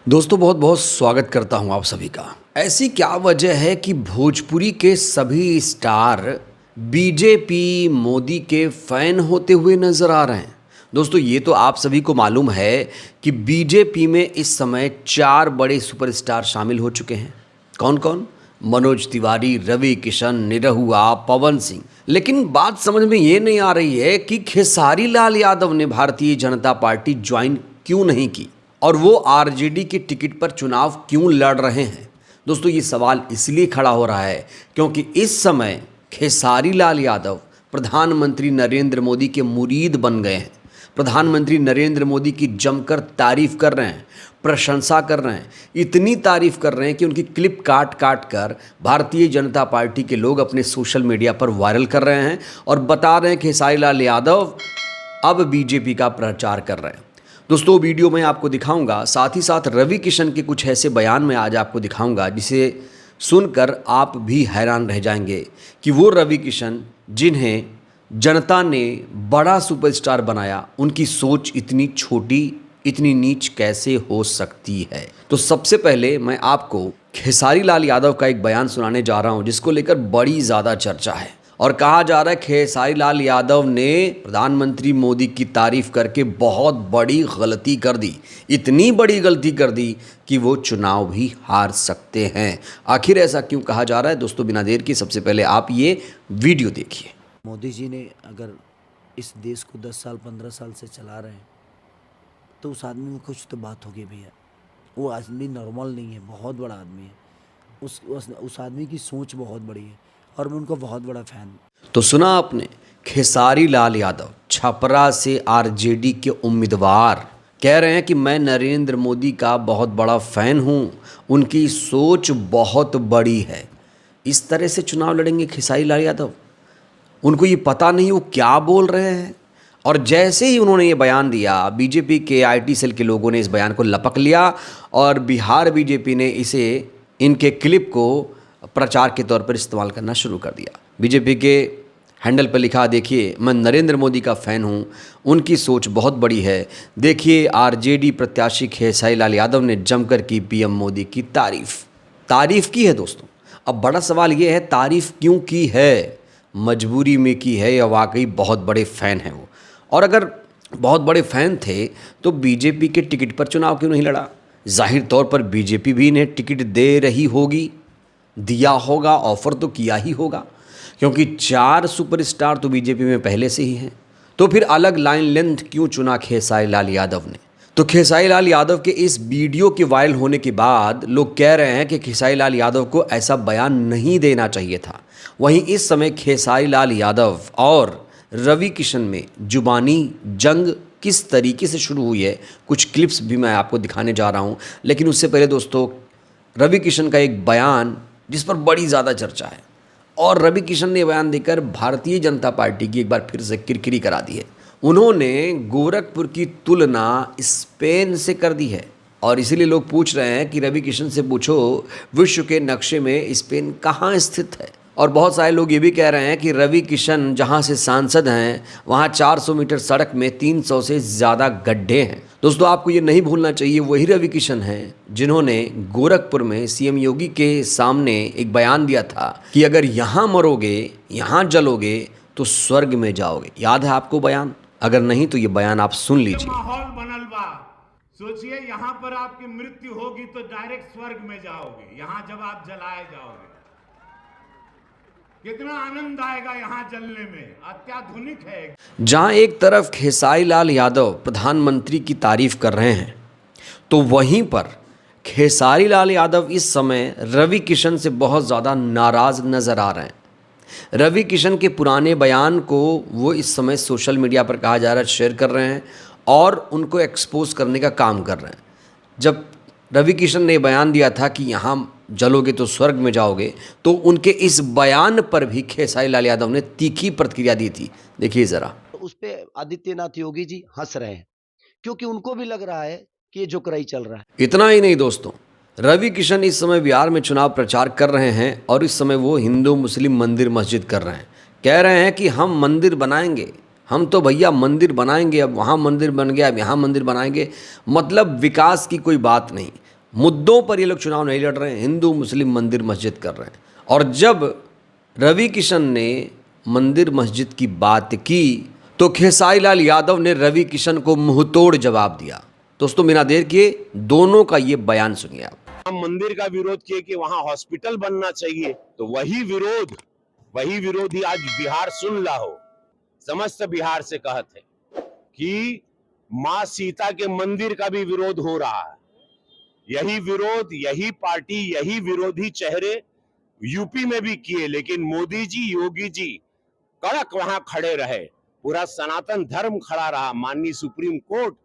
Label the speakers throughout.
Speaker 1: दोस्तों बहुत बहुत स्वागत करता हूं आप सभी का। ऐसी क्या वजह है कि भोजपुरी के सभी स्टार बीजेपी मोदी के फैन होते हुए नजर आ रहे हैं। दोस्तों ये तो आप सभी को मालूम है कि बीजेपी में इस समय 4 बड़े सुपरस्टार शामिल हो चुके हैं। कौन कौन? मनोज तिवारी, रवि किशन, निरहुआ, पवन सिंह। लेकिन बात समझ में ये नहीं आ रही है कि खेसारी लाल यादव ने भारतीय जनता पार्टी ज्वाइन क्यों नहीं की और वो आरजेडी के टिकट पर चुनाव क्यों लड़ रहे हैं। दोस्तों ये सवाल इसलिए खड़ा हो रहा है क्योंकि इस समय खेसारी लाल यादव प्रधानमंत्री नरेंद्र मोदी के मुरीद बन गए हैं। प्रधानमंत्री नरेंद्र मोदी की जमकर तारीफ कर रहे हैं, प्रशंसा कर रहे हैं। इतनी तारीफ कर रहे हैं कि उनकी क्लिप काट काट कर भारतीय जनता पार्टी के लोग अपने सोशल मीडिया पर वायरल कर रहे हैं और बता रहे हैं कि खेसारी लाल यादव अब बीजेपी का प्रचार कर रहे हैं। दोस्तों वीडियो में आपको दिखाऊंगा, साथ ही साथ रवि किशन के कुछ ऐसे बयान में आज आपको दिखाऊंगा जिसे सुनकर आप भी हैरान रह जाएंगे कि वो रवि किशन जिन्हें जनता ने बड़ा सुपरस्टार बनाया, उनकी सोच इतनी छोटी, इतनी नीच कैसे हो सकती है। तो सबसे पहले मैं आपको खेसारी लाल यादव का एक बयान सुनाने जा रहा हूं जिसको लेकर बड़ी ज़्यादा चर्चा है और कहा जा रहा है खेसारी लाल यादव ने प्रधानमंत्री मोदी की तारीफ करके बहुत बड़ी गलती कर दी। इतनी बड़ी गलती कर दी कि वो चुनाव भी हार सकते हैं। आखिर ऐसा क्यों कहा जा रहा है? दोस्तों बिना देर के सबसे पहले आप ये वीडियो देखिए।
Speaker 2: मोदी जी ने अगर इस देश को 10 साल 15 साल से चला रहे हैं तो उस आदमी में कुछ तो बात होगी भैया। वो आदमी नॉर्मल नहीं है, बहुत बड़ा आदमी है। उस आदमी की सोच बहुत बड़ी है और मैं उनका बहुत बड़ा फ़ैन हूँ।
Speaker 1: तो सुना आपने, खेसारी लाल यादव छपरा से आरजेडी के उम्मीदवार कह रहे हैं कि मैं नरेंद्र मोदी का बहुत बड़ा फ़ैन हूँ, उनकी सोच बहुत बड़ी है। इस तरह से चुनाव लड़ेंगे खेसारी लाल यादव? उनको ये पता नहीं वो क्या बोल रहे हैं। और जैसे ही उन्होंने ये बयान दिया, बीजेपी के आईटी सेल के लोगों ने इस बयान को लपक लिया और बिहार बीजेपी ने इसे, इनके क्लिप को प्रचार के तौर पर इस्तेमाल करना शुरू कर दिया। बीजेपी के हैंडल पर लिखा, देखिए मैं नरेंद्र मोदी का फ़ैन हूँ, उनकी सोच बहुत बड़ी है। देखिए आरजेडी प्रत्याशी खेसारी लाल यादव ने जमकर की पीएम मोदी की तारीफ़ की है। दोस्तों अब बड़ा सवाल ये है, तारीफ़ क्यों की है? मजबूरी में की है या वाकई बहुत बड़े फ़ैन हैं वो? और अगर बहुत बड़े फ़ैन थे तो बीजेपी के टिकट पर चुनाव क्यों नहीं लड़ा? जाहिर तौर पर बीजेपी भी इन्हें टिकट दे रही होगी, दिया होगा, ऑफ़र तो किया ही होगा, क्योंकि 4 सुपरस्टार तो बीजेपी में पहले से ही हैं। तो फिर अलग लाइन लेंथ क्यों चुना खेसारी लाल यादव ने? तो खेसारी लाल यादव के इस वीडियो के वायरल होने के बाद लोग कह रहे हैं कि खेसारी लाल यादव को ऐसा बयान नहीं देना चाहिए था। वहीं इस समय खेसारी लाल यादव और रवि किशन में जुबानी जंग किस तरीके से शुरू हुई है, कुछ क्लिप्स भी मैं आपको दिखाने जा रहा हूं। लेकिन उससे पहले दोस्तों, रवि किशन का एक बयान जिस पर बड़ी ज़्यादा चर्चा है, और रवि किशन ने बयान देकर भारतीय जनता पार्टी की एक बार फिर से किरकिरी करा दी है। उन्होंने गोरखपुर की तुलना स्पेन से कर दी है और इसीलिए लोग पूछ रहे हैं कि रवि किशन से पूछो विश्व के नक्शे में स्पेन कहाँ स्थित है। और बहुत सारे लोग ये भी कह रहे हैं कि रवि किशन जहाँ से सांसद हैं वहाँ 400 मीटर सड़क में 300 से ज़्यादा गड्ढे हैं। दोस्तों आपको ये नहीं भूलना चाहिए, वही रवि किशन हैं जिन्होंने गोरखपुर में सीएम योगी के सामने एक बयान दिया था कि अगर यहाँ मरोगे, यहाँ जलोगे तो स्वर्ग में जाओगे। याद है आपको बयान? अगर नहीं तो ये बयान आप सुन लीजिए।
Speaker 3: माहौल बनल बा, सोचिए यहाँ पर आपकी मृत्यु होगी तो डायरेक्ट स्वर्ग में जाओगे। यहाँ जब आप जलाए जाओगे कितना आनंद आएगा यहाँ जलने में, अत्याधुनिक है।
Speaker 1: जहां एक तरफ खेसारी लाल यादव प्रधानमंत्री की तारीफ कर रहे हैं तो वहीं पर खेसारी लाल यादव इस समय रवि किशन से बहुत ज़्यादा नाराज़ नज़र आ रहे हैं। रवि किशन के पुराने बयान को वो इस समय सोशल मीडिया पर कहा जा रहा है शेयर कर रहे हैं और उनको एक्सपोज करने का काम कर रहे हैं। जब रवि किशन ने बयान दिया था कि यहाँ जलोगे तो स्वर्ग में जाओगे, तो उनके इस बयान पर भी खेसारी लाल यादव ने तीखी प्रतिक्रिया दी थी। देखिए ज़रा।
Speaker 2: उस पे आदित्यनाथ योगी जी हंस रहे हैं क्योंकि उनको भी लग रहा है कि ये जोकराई चल रहा है।
Speaker 1: इतना ही नहीं दोस्तों, रवि किशन इस समय बिहार में चुनाव प्रचार कर रहे हैं और इस समय वो हिंदू मुस्लिम मंदिर मस्जिद कर रहे हैं। कह रहे हैं कि हम मंदिर बनाएंगे, हम तो भैया मंदिर बनाएंगे, अब वहाँ मंदिर बन गया, अब यहाँ मंदिर बनाएंगे। मतलब विकास की कोई बात नहीं। मुद्दों पर ये लोग चुनाव नहीं लड़ रहे हैं, हिंदू मुस्लिम मंदिर मस्जिद कर रहे हैं। और जब रवि किशन ने मंदिर मस्जिद की बात की तो खेसारी लाल यादव ने रवि किशन को मुंहतोड़ जवाब दिया। दोस्तों बिना देर किए दोनों का ये बयान सुनिए आप।
Speaker 4: हम मंदिर का विरोध किए कि वहां हॉस्पिटल बनना चाहिए, तो वही विरोध ही आज बिहार सुन ला हो, समस्त बिहार से कहत है कि मां सीता के मंदिर का भी विरोध हो रहा है। यही विरोध, यही पार्टी, यही विरोधी चेहरे यूपी में भी किए, लेकिन मोदी जी, योगी जी कड़क वहां खड़े रहे, पूरा सनातन धर्म खड़ा रहा। माननीय सुप्रीम कोर्ट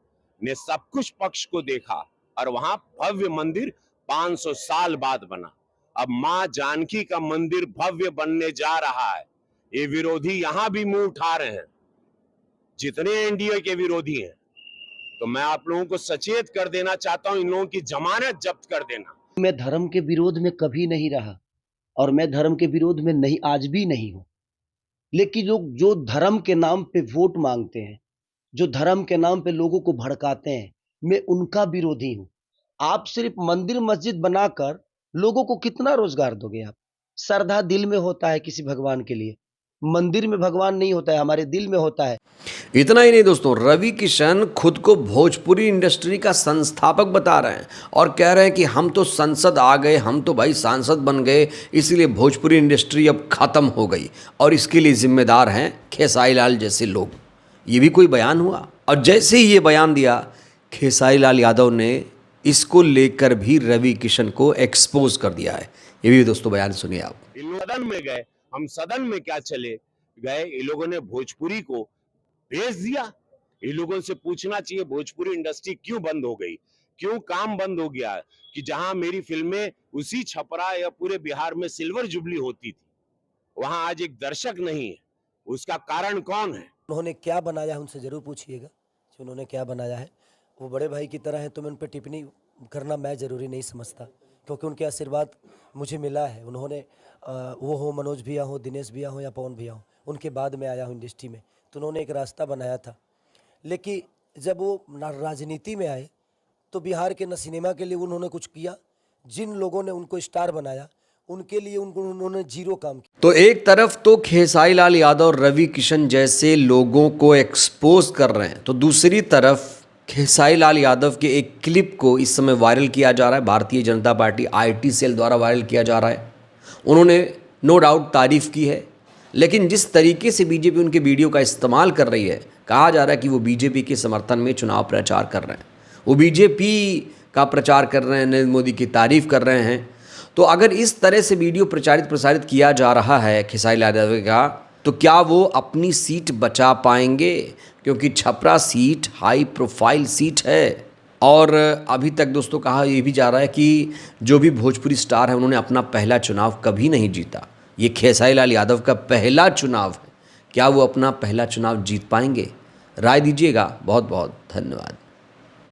Speaker 4: ने सब कुछ पक्ष को देखा और वहां भव्य मंदिर 500 साल बाद बना। अब मां जानकी का मंदिर भव्य बनने जा रहा है। ये विरोधी यहां भी मुंह उठा रहे हैं, जितने एनडीए के विरोधी हैं। तो मैं आप लोगों को सचेत कर देना चाहता हूं, इन लोगों की जमानत जब्त कर देना।
Speaker 5: मैं धर्म के विरोध में कभी नहीं रहा और मैं धर्म के विरोध में नहीं, आज भी नहीं हूं। लेकिन लोग जो धर्म के नाम पे वोट मांगते हैं, जो धर्म के नाम पे लोगों को भड़काते हैं, मैं उनका विरोधी हूं। आप सिर्फ मंदिर मस्जिद बनाकर लोगों को कितना रोजगार दोगे आप? श्रद्धा दिल में होता है किसी भगवान के लिए, मंदिर में भगवान नहीं होता है, हमारे दिल में होता है।
Speaker 1: इतना ही नहीं दोस्तों, रवि किशन खुद को भोजपुरी इंडस्ट्री का संस्थापक बता रहे हैं और कह रहे हैं कि हम तो संसद आ गए, हम तो भाई सांसद बन गए, इसीलिए भोजपुरी इंडस्ट्री अब खत्म हो गई और इसके लिए जिम्मेदार हैं खेसारी लाल जैसे लोग। ये भी कोई बयान हुआ? और जैसे ही ये बयान दिया, खेसारी लाल यादव ने इसको लेकर भी रवि किशन को एक्सपोज कर दिया है। ये भी दोस्तों बयान सुनिए आप।
Speaker 4: सदन में गए, हम सदन में क्या चले गए, ये लोगों ने भोजपुरी को भेज दिया। ये लोगों से पूछना चाहिए भोजपुरी इंडस्ट्री क्यों बंद हो गई, क्यों काम बंद हो गया, कि जहां मेरी फिल्में उसी छपरा या पूरे बिहार में सिल्वर जुबली होती थी, वहां आज एक दर्शक नहीं है। उसका कारण कौन है?
Speaker 2: उन्होंने क्या बनाया है उनसे ज़रूर पूछिएगा कि उन्होंने क्या बनाया है। वो बड़े भाई की तरह है, तो मैं उन पर टिप्पणी करना मैं ज़रूरी नहीं समझता, क्योंकि उनके आशीर्वाद मुझे मिला है। उन्होंने वो हो मनोज भैया हो, दिनेश भैया हो या पवन भैया हो, उनके बाद में आया हूँ इंडस्ट्री में, तो उन्होंने एक रास्ता बनाया था। लेकिन जब वो राजनीति में आए तो बिहार के न सिनेमा के लिए उन्होंने कुछ किया, जिन लोगों ने उनको स्टार बनाया उनके लिए उन्होंने जीरो काम किया।
Speaker 1: तो एक तरफ तो खेसारी लाल यादव और रवि किशन जैसे लोगों को एक्सपोज कर रहे हैं, तो दूसरी तरफ खेसारी लाल यादव के एक क्लिप को इस समय वायरल किया जा रहा है। Bharatiya Janata party IT cell द्वारा वायरल किया जा रहा है। उन्होंने नो डाउट तारीफ़ की है, लेकिन जिस तरीके से बीजेपी उनके वीडियो का इस्तेमाल कर रही है, कहा जा रहा है कि वो बीजेपी के समर्थन में चुनाव प्रचार कर रहे हैं, वो बीजेपी का प्रचार कर रहे हैं, नरेंद्र मोदी की तारीफ़ कर रहे हैं। तो अगर इस तरह से वीडियो प्रसारित किया जा रहा है खेसारी लाल यादव का, तो क्या वो अपनी सीट बचा पाएंगे? क्योंकि Chhapra seat high profile seat है। और अभी तक दोस्तों कहा यह भी जा रहा है कि जो भी भोजपुरी स्टार है उन्होंने अपना पहला चुनाव कभी नहीं जीता। ये खेसारी लाल यादव का पहला चुनाव है। क्या वो अपना पहला चुनाव जीत पाएंगे? राय दीजिएगा। बहुत बहुत धन्यवाद।